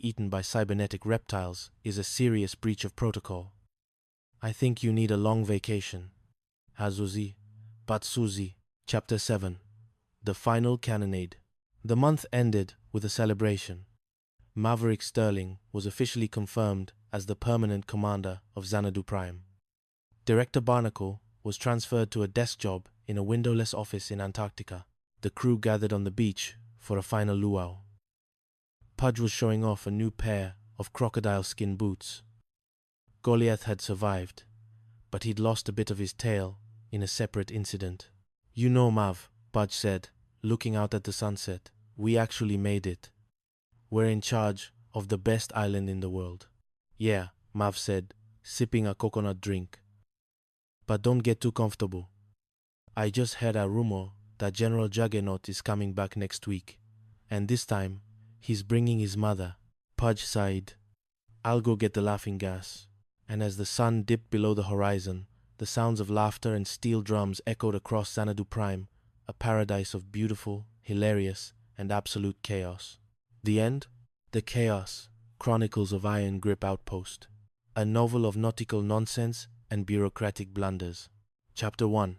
eaten by cybernetic reptiles is a serious breach of protocol. I think you need a long vacation. Hazuzi, Batsuzi, Chapter 7. The Final Cannonade. The month ended with a celebration. Maverick Sterling was officially confirmed as the permanent commander of Xanadu Prime. Director Barnacle was transferred to a desk job in a windowless office in Antarctica. The crew gathered on the beach for a final luau. Pudge was showing off a new pair of crocodile skin boots. Goliath had survived, but he'd lost a bit of his tail in a separate incident. "You know, Mav," Pudge said, looking out at the sunset, "we actually made it. We're in charge of the best island in the world." "Yeah," Mav said, sipping a coconut drink. "But don't get too comfortable. I just heard a rumor that General Juggernaut is coming back next week, and this time he's bringing his mother." Pudge sighed. "I'll go get the laughing gas." And as the sun dipped below the horizon, the sounds of laughter and steel drums echoed across Xanadu Prime, a paradise of beautiful, hilarious, and absolute chaos. The end? The Chaos Chronicles of Iron Grip Outpost, a novel of nautical nonsense and bureaucratic blunders. Chapter 1.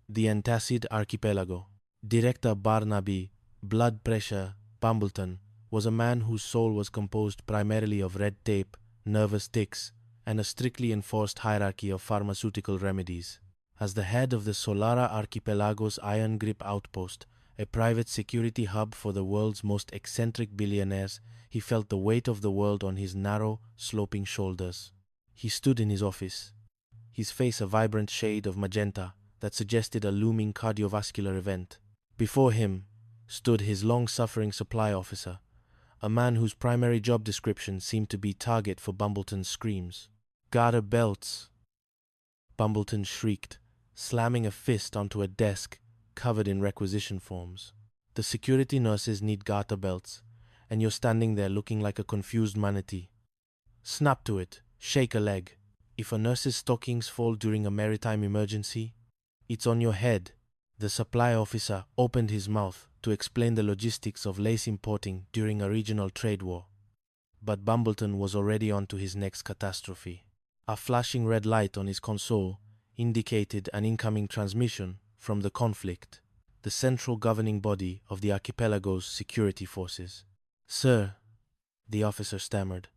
The Antacid Archipelago. Director Barnaby Blood Pressure Bumbleton was a man whose soul was composed primarily of red tape, nervous tics, and a strictly enforced hierarchy of pharmaceutical remedies. As the head of the Solara Archipelago's Iron Grip Outpost, a private security hub for the world's most eccentric billionaires, he felt the weight of the world on his narrow, sloping shoulders. He stood in his office, his face a vibrant shade of magenta that suggested a looming cardiovascular event. Before him stood his long-suffering supply officer, a man whose primary job description seemed to be target for Bumbleton's screams. "Garter belts!" Bumbleton shrieked, slamming a fist onto a desk covered in requisition forms. "The security nurses need garter belts, and you're standing there looking like a confused manatee. Snap to it, shake a leg. If a nurse's stockings fall during a maritime emergency, it's on your head." The supply officer opened his mouth to explain the logistics of lace importing during a regional trade war. But Bumbleton was already on to his next catastrophe. A flashing red light on his console indicated an incoming transmission from the conflict, the central governing body of the archipelago's security forces. "Sir," the officer stammered,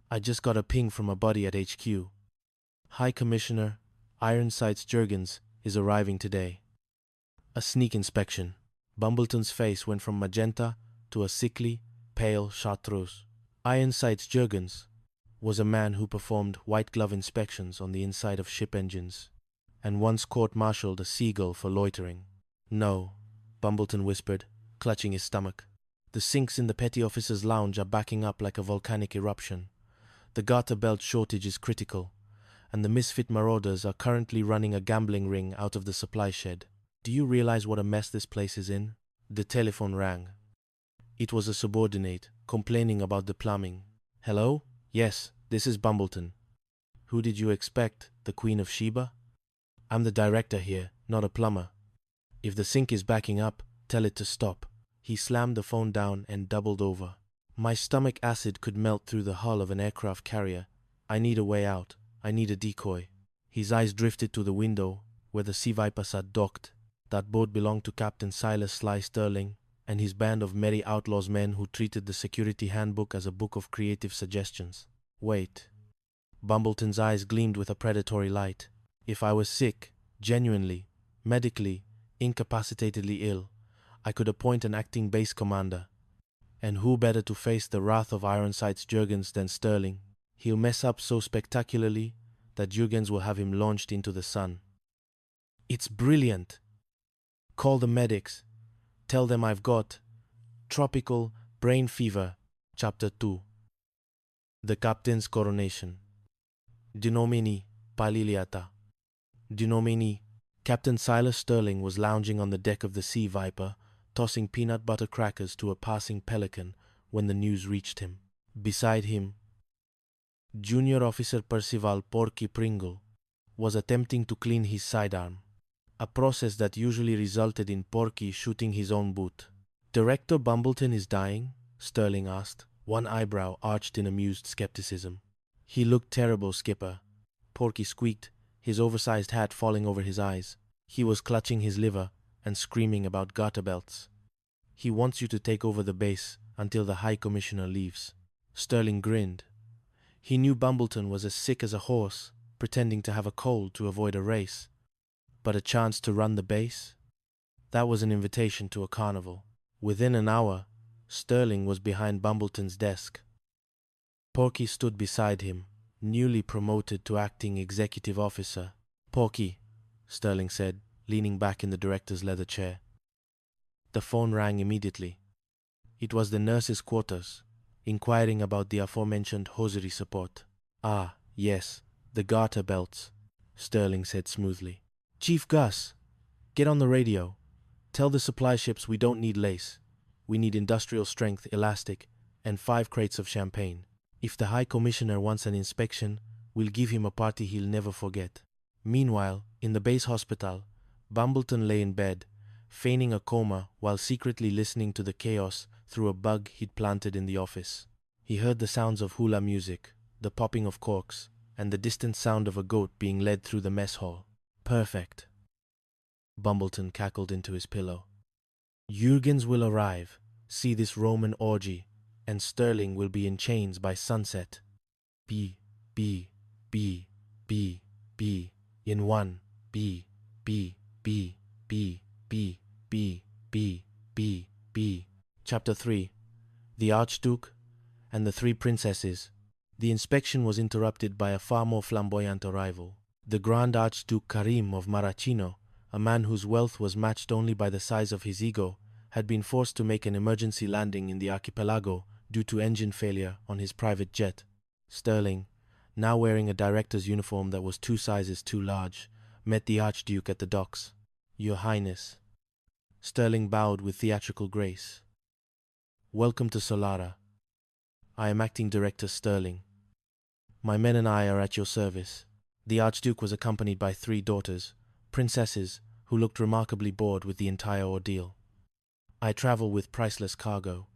"I just got a ping from a buddy at HQ. High Commissioner Ironsights Jurgens is arriving today." A sneak inspection. Bumbleton's face went from magenta to a sickly, pale chartreuse. Ironsights Jurgens was a man who performed white-glove inspections on the inside of ship engines, and once court-martialed a seagull for loitering. "No," Bumbleton whispered, clutching his stomach. "The sinks in the petty officer's lounge are backing up like a volcanic eruption. The garter belt shortage is critical, and the misfit marauders are currently running a gambling ring out of the supply shed. Do you realize what a mess this place is in?" The telephone rang. It was a subordinate, complaining about the plumbing. "Hello? Yes, this is Bumbleton. Who did you expect, the Queen of Sheba? I'm the director here, not a plumber. If the sink is backing up, tell it to stop." He slammed the phone down and doubled over. "My stomach acid could melt through the hull of an aircraft carrier. I need a way out. I need a decoy." His eyes drifted to the window where the Sea Viper sat docked. That boat belonged to Captain Silas Sly Sterling and his band of merry outlaws men who treated the security handbook as a book of creative suggestions. "Wait." Bumbleton's eyes gleamed with a predatory light. "If I was sick, genuinely, medically, incapacitatedly ill, I could appoint an acting base commander. And who better to face the wrath of Ironsights Jurgens than Sterling? He'll mess up so spectacularly that Jurgens will have him launched into the sun." "It's brilliant. Call the medics. Tell them I've got tropical brain fever." Chapter 2. The Captain's Coronation. Dinomini Paliliata. Dinomini. Captain Silas Sterling was lounging on the deck of the Sea Viper, tossing peanut butter crackers to a passing pelican when the news reached him. Beside him, Junior Officer Percival Porky Pringle was attempting to clean his sidearm, a process that usually resulted in Porky shooting his own boot. "Director Bumbleton is dying?" Sterling asked. one eyebrow arched in amused skepticism. "He looked terrible, Skipper," Porky squeaked, his oversized hat falling over his eyes. He was clutching his liver and screaming about garter belts. "He wants you to take over the base until the High Commissioner leaves." Sterling grinned. He knew Bumbleton was as sick as a horse, pretending to have a cold to avoid a race. But a chance to run the base? That was an invitation to a carnival. Within an hour, Sterling was behind Bumbleton's desk. Porky stood beside him, newly promoted to acting executive officer. "Porky," Sterling said, leaning back in the director's leather chair. The phone rang immediately. It was the nurse's quarters, inquiring about the aforementioned hosiery support. "Ah, yes, the garter belts," Sterling said smoothly. "Chief Gus, get on the radio. Tell the supply ships we don't need lace. We need industrial strength elastic and 5 crates of champagne. If the High Commissioner wants an inspection, we'll give him a party he'll never forget." Meanwhile, in the base hospital, Bumbleton lay in bed, feigning a coma while secretly listening to the chaos through a bug he'd planted in the office. He heard the sounds of hula music, the popping of corks, and the distant sound of a goat being led through the mess hall. "Perfect." Bumbleton cackled into his pillow. "Jurgens will arrive, see this Roman orgy, and Sterling will be in chains by sunset. B, B, B, B, B, in one, B, B, B, B, B, B, B, B, B. Chapter 3. The Archduke and the 3 Princesses. The inspection was interrupted by a far more flamboyant arrival. The Grand Archduke Karim of Maracino, a man whose wealth was matched only by the size of his ego, had been forced to make an emergency landing in the archipelago due to engine failure on his private jet. Sterling, now wearing a director's uniform that was 2 sizes too large, met the Archduke at the docks. "Your Highness." Sterling bowed with theatrical grace. "Welcome to Solara. I am Acting Director Sterling. My men and I are at your service." The Archduke was accompanied by 3 daughters, princesses, who looked remarkably bored with the entire ordeal. "I travel with priceless cargo,"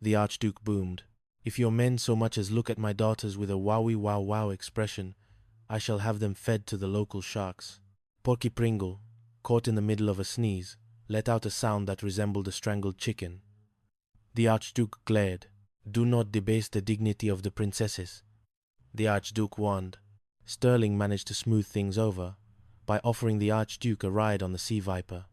the Archduke boomed. "If your men so much as look at my daughters with a wowie wow wow expression, I shall have them fed to the local sharks." Porky Pringle, caught in the middle of a sneeze, let out a sound that resembled a strangled chicken. The Archduke glared. "Do not debase the dignity of the princesses," the Archduke warned. Sterling managed to smooth things over by offering the Archduke a ride on the Sea Viper.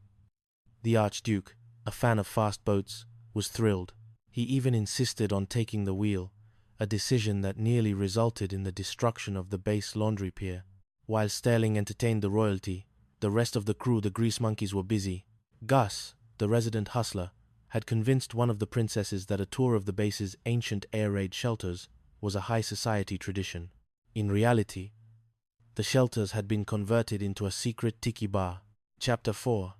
The Archduke, a fan of fast boats, was thrilled. He even insisted on taking the wheel, a decision that nearly resulted in the destruction of the base laundry pier. While Sterling entertained the royalty, the rest of the crew, the grease monkeys, were busy. Gus, the resident hustler, had convinced one of the princesses that a tour of the base's ancient air raid shelters was a high society tradition. In reality, the shelters had been converted into a secret tiki bar. Chapter 4.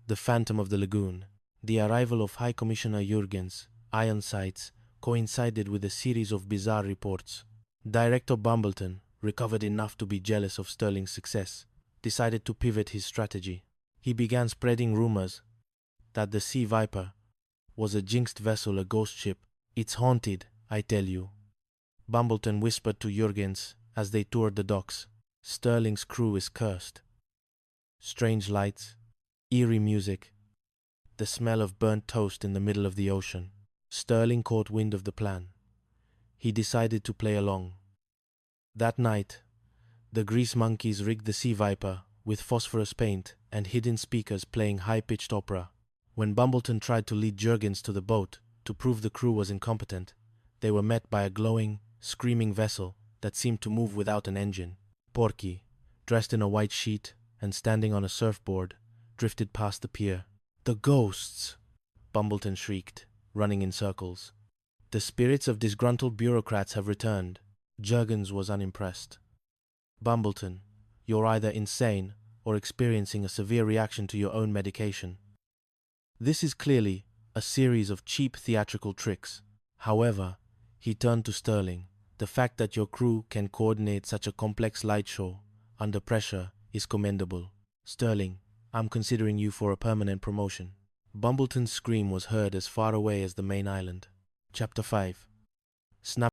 The Phantom of the Lagoon. The arrival of High Commissioner Jurgens, Iron Sights, coincided with a series of bizarre reports. Director Bumbleton, recovered enough to be jealous of Sterling's success, decided to pivot his strategy. He began spreading rumors that the Sea Viper was a jinxed vessel, a ghost ship. "It's haunted, I tell you," Bumbleton whispered to Jurgens as they toured the docks. "Sterling's crew is cursed." Strange lights, eerie music, the smell of burnt toast in the middle of the ocean. Sterling caught wind of the plan. He decided to play along. That night, the grease monkeys rigged the Sea Viper with phosphorus paint and hidden speakers playing high-pitched opera. When Bumbleton tried to lead Jurgens to the boat to prove the crew was incompetent, they were met by a glowing, screaming vessel that seemed to move without an engine. Porky, dressed in a white sheet and standing on a surfboard, drifted past the pier. "The ghosts!" Bumbleton shrieked, running in circles. "The spirits of disgruntled bureaucrats have returned." Jurgens was unimpressed. "Bumbleton, you're either insane or experiencing a severe reaction to your own medication. This is clearly a series of cheap theatrical tricks." However, he turned to Sterling. "The fact that your crew can coordinate such a complex light show under pressure is commendable. Sterling, I'm considering you for a permanent promotion." Bumbleton's scream was heard as far away as the main island. Chapter 5. Snap